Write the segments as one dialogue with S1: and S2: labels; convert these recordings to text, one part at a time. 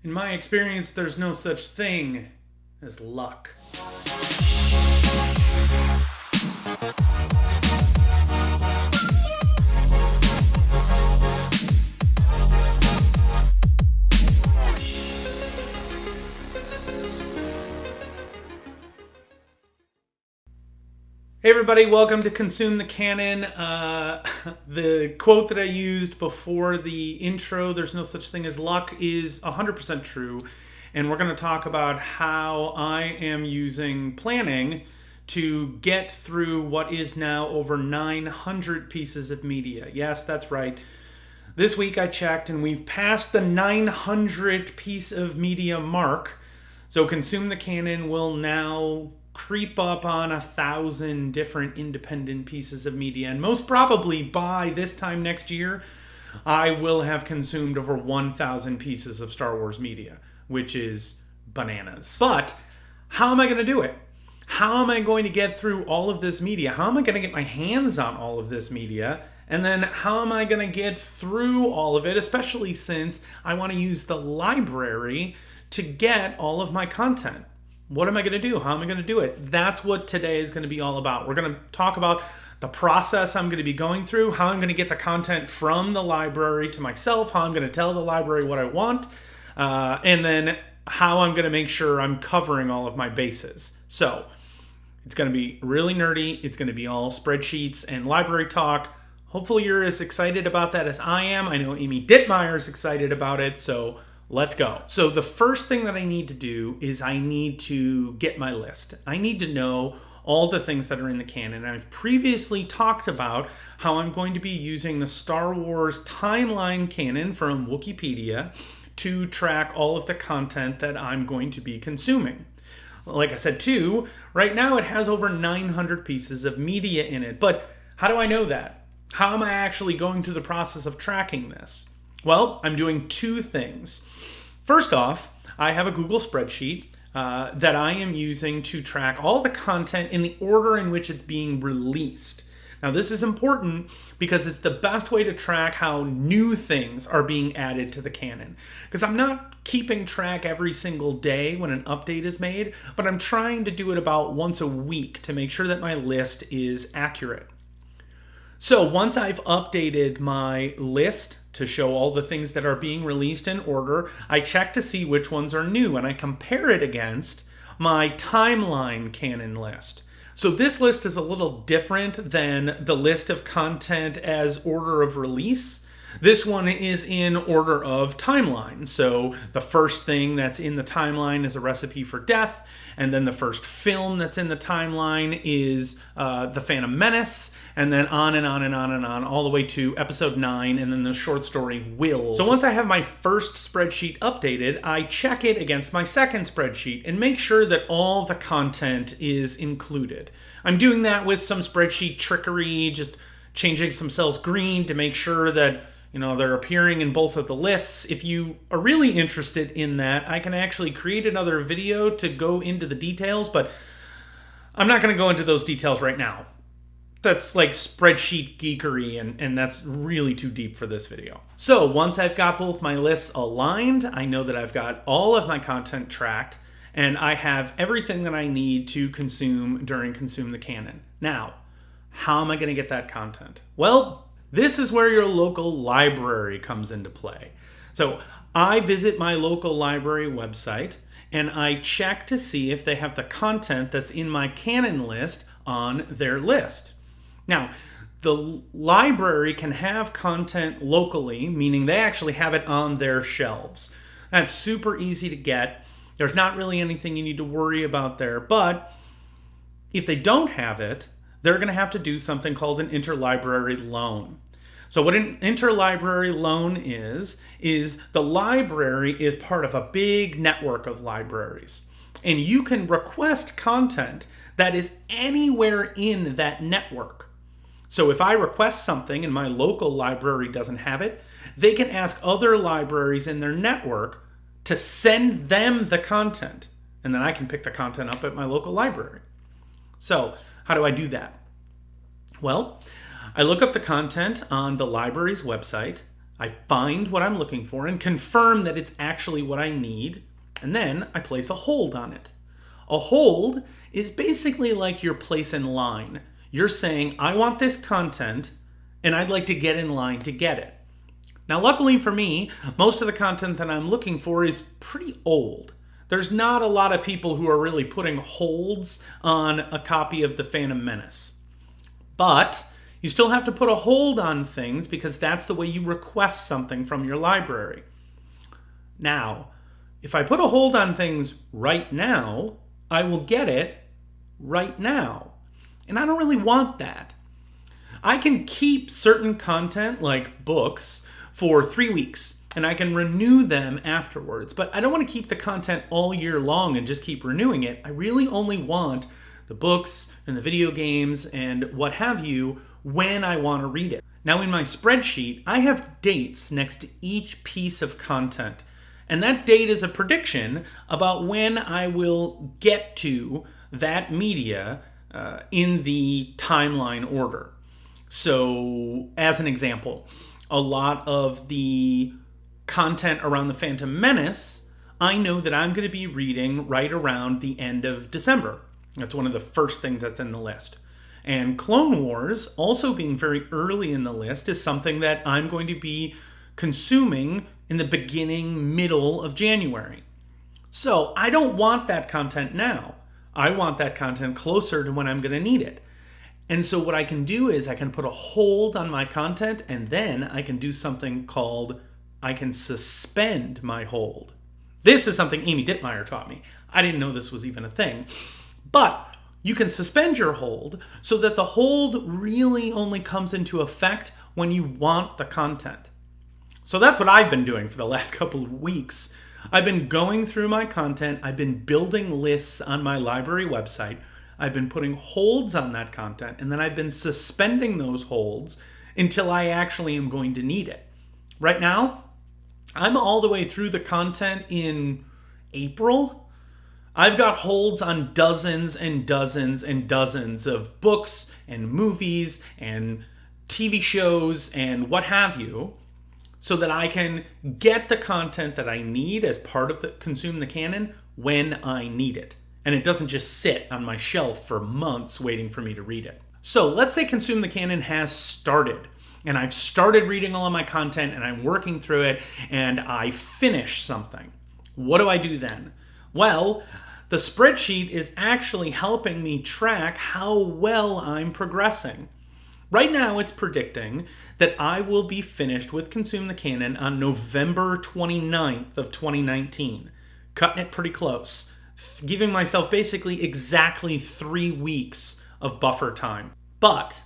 S1: In my experience, there's no such thing as luck. Hey everybody, welcome to Consume the Canon. The quote that I used before the intro, there's no such thing as luck, is 100% true. And we're going to talk about how I am using planning to get through what is now over 900 pieces of media. Yes, that's right. This week I checked and we've passed the 900 piece of media mark. So Consume the Canon will now creep up on 1,000 different independent pieces of media. And most probably by this time next year, I will have consumed over 1,000 pieces of Star Wars media, which is bananas. But how am I going to do it? How am I going to get through all of this media? How am I going to get my hands on all of this media? And then how am I going to get through all of it, especially since I want to use the library to get all of my content? What am I going to do? How am I going to do it? That's what today is going to be all about. We're going to talk about the process I'm going to be going through, how I'm going to get the content from the library to myself, how I'm going to tell the library what I want, and then how I'm going to make sure I'm covering all of my bases. So it's going to be really nerdy. It's going to be all spreadsheets and library talk. Hopefully you're as excited about that as I am. I know Amy Dittmeyer is excited about it, so let's go. So the first thing that I need to do is I need to get my list. I need to know all the things that are in the canon. I've previously talked about how I'm going to be using the Star Wars timeline canon from Wikipedia to track all of the content that I'm going to be consuming. Like I said too, right now it has over 900 pieces of media in it. But how do I know that? How am I actually going through the process of tracking this? Well, I'm doing two things. First off, I have a Google spreadsheet that I am using to track all the content in the order in which it's being released. Now, this is important because it's the best way to track how new things are being added to the canon. Because I'm not keeping track every single day when an update is made, but I'm trying to do it about once a week to make sure that my list is accurate. So once I've updated my list to show all the things that are being released in order, I check to see which ones are new and I compare it against my timeline canon list. So this list is a little different than the list of content as order of release. This one is in order of timeline. So the first thing that's in the timeline is A Recipe for Death. And then the first film that's in the timeline is The Phantom Menace. And then on and on and on and on, all the way to episode 9, and then the short story Wills. So once I have my first spreadsheet updated, I check it against my second spreadsheet and make sure that all the content is included. I'm doing that with some spreadsheet trickery, just changing some cells green to make sure that they're appearing in both of the lists. If you are really interested in that, I can actually create another video to go into the details, but I'm not going to go into those details right now. That's like spreadsheet geekery, and that's really too deep for this video. So once I've got both my lists aligned, I know that I've got all of my content tracked, and I have everything that I need to consume during Consume the Canon. Now, how am I going to get that content? Well, this is where your local library comes into play. So I visit my local library website and I check to see if they have the content that's in my canon list on their list. Now, the library can have content locally, meaning they actually have it on their shelves. That's super easy to get. There's not really anything you need to worry about there, but if they don't have it, they're going to have to do something called an interlibrary loan. So what an interlibrary loan is the library is part of a big network of libraries. And you can request content that is anywhere in that network. So if I request something and my local library doesn't have it, they can ask other libraries in their network to send them the content. And then I can pick the content up at my local library. So how do I do that? Well, I look up the content on the library's website. I find what I'm looking for and confirm that it's actually what I need, and then I place a hold on it. A hold is basically like your place in line. You're saying, I want this content, and I'd like to get in line to get it. Now, luckily for me, most of the content that I'm looking for is pretty old. There's not a lot of people who are really putting holds on a copy of The Phantom Menace. But you still have to put a hold on things because that's the way you request something from your library. Now, if I put a hold on things right now, I will get it right now. And I don't really want that. I can keep certain content, like books, for 3 weeks, and I can renew them afterwards. But I don't want to keep the content all year long and just keep renewing it. I really only want the books and the video games and what have you when I want to read it. Now, in my spreadsheet, I have dates next to each piece of content. And that date is a prediction about when I will get to that media in the timeline order. So, as an example, a lot of the content around the Phantom Menace, I know that I'm going to be reading right around the end of December. That's one of the first things that's in the list. And Clone Wars, also being very early in the list, is something that I'm going to be consuming in the beginning, middle of January. So I don't want that content now. I want that content closer to when I'm going to need it. And so what I can do is I can put a hold on my content, and then I can do something called I can suspend my hold. This is something Amy Dittmeyer taught me. I didn't know this was even a thing. But you can suspend your hold so that the hold really only comes into effect when you want the content. So that's what I've been doing for the last couple of weeks. I've been going through my content. I've been building lists on my library website. I've been putting holds on that content, and then I've been suspending those holds until I actually am going to need it. Right now, I'm all the way through the content in April. I've got holds on dozens and dozens and dozens of books and movies and TV shows and what have you, so that I can get the content that I need as part of the Consume the Canon when I need it. And it doesn't just sit on my shelf for months waiting for me to read it. So let's say Consume the Canon has started, and I've started reading all of my content, and I'm working through it, and I finish something. What do I do then? Well, the spreadsheet is actually helping me track how well I'm progressing. Right now, it's predicting that I will be finished with Consume the Canon on November 29th of 2019. Cutting it pretty close. Giving myself basically exactly 3 weeks of buffer time. But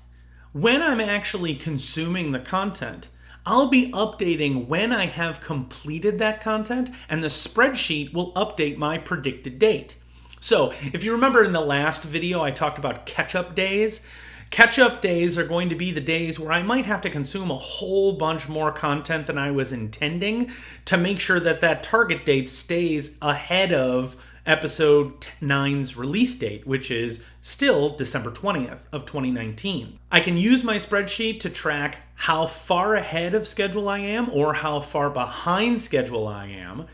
S1: when I'm actually consuming the content, I'll be updating when I have completed that content, and the spreadsheet will update my predicted date. So if you remember in the last video, I talked about catch-up days. Catch-up days are going to be the days where I might have to consume a whole bunch more content than I was intending to make sure that that target date stays ahead of episode 9's release date, which is still December 20th of 2019. I can use my spreadsheet to track how far ahead of schedule I am or how far behind schedule I am.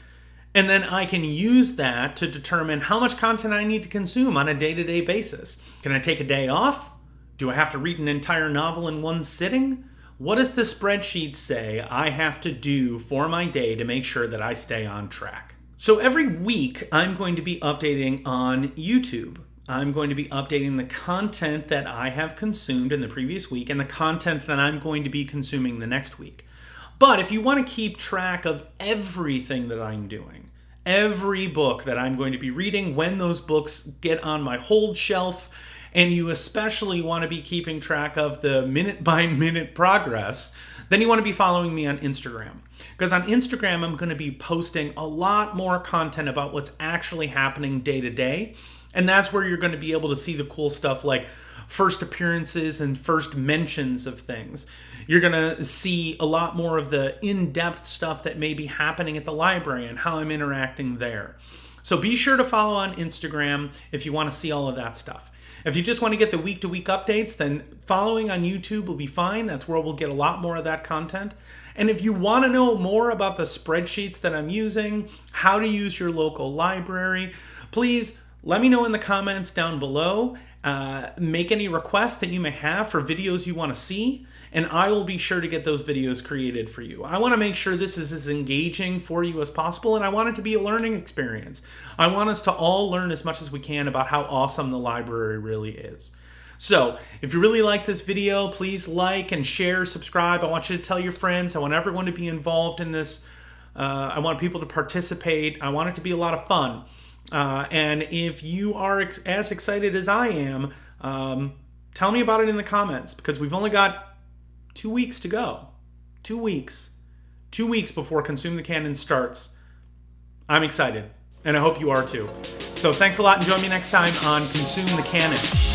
S1: And then I can use that to determine how much content I need to consume on a day-to-day basis. Can I take a day off? Do I have to read an entire novel in one sitting? What does the spreadsheet say I have to do for my day to make sure that I stay on track? So every week, I'm going to be updating on YouTube. I'm going to be updating the content that I have consumed in the previous week and the content that I'm going to be consuming the next week. But if you want to keep track of everything that I'm doing, every book that I'm going to be reading, when those books get on my hold shelf, and you especially want to be keeping track of the minute-by-minute progress, then you want to be following me on Instagram. Because on Instagram, I'm going to be posting a lot more content about what's actually happening day to day. And that's where you're going to be able to see the cool stuff like first appearances and first mentions of things. You're going to see a lot more of the in-depth stuff that may be happening at the library and how I'm interacting there. So be sure to follow on Instagram if you want to see all of that stuff. If you just want to get the week-to-week updates, then following on YouTube will be fine. That's where we'll get a lot more of that content. And if you want to know more about the spreadsheets that I'm using, how to use your local library, please let me know in the comments down below. Make any requests that you may have for videos you want to see, and I will be sure to get those videos created for you. I want to make sure this is as engaging for you as possible, and I want it to be a learning experience. I want us to all learn as much as we can about how awesome the library really is. So, if you really like this video, please like and share, subscribe. I want you to tell your friends. I want everyone to be involved in this. I want people to participate. I want it to be a lot of fun. And if you are as excited as I am, tell me about it in the comments, because we've only got 2 weeks to go. 2 weeks. 2 weeks before Consume the Canon starts. I'm excited, and I hope you are too. So thanks a lot, and join me next time on Consume the Canon.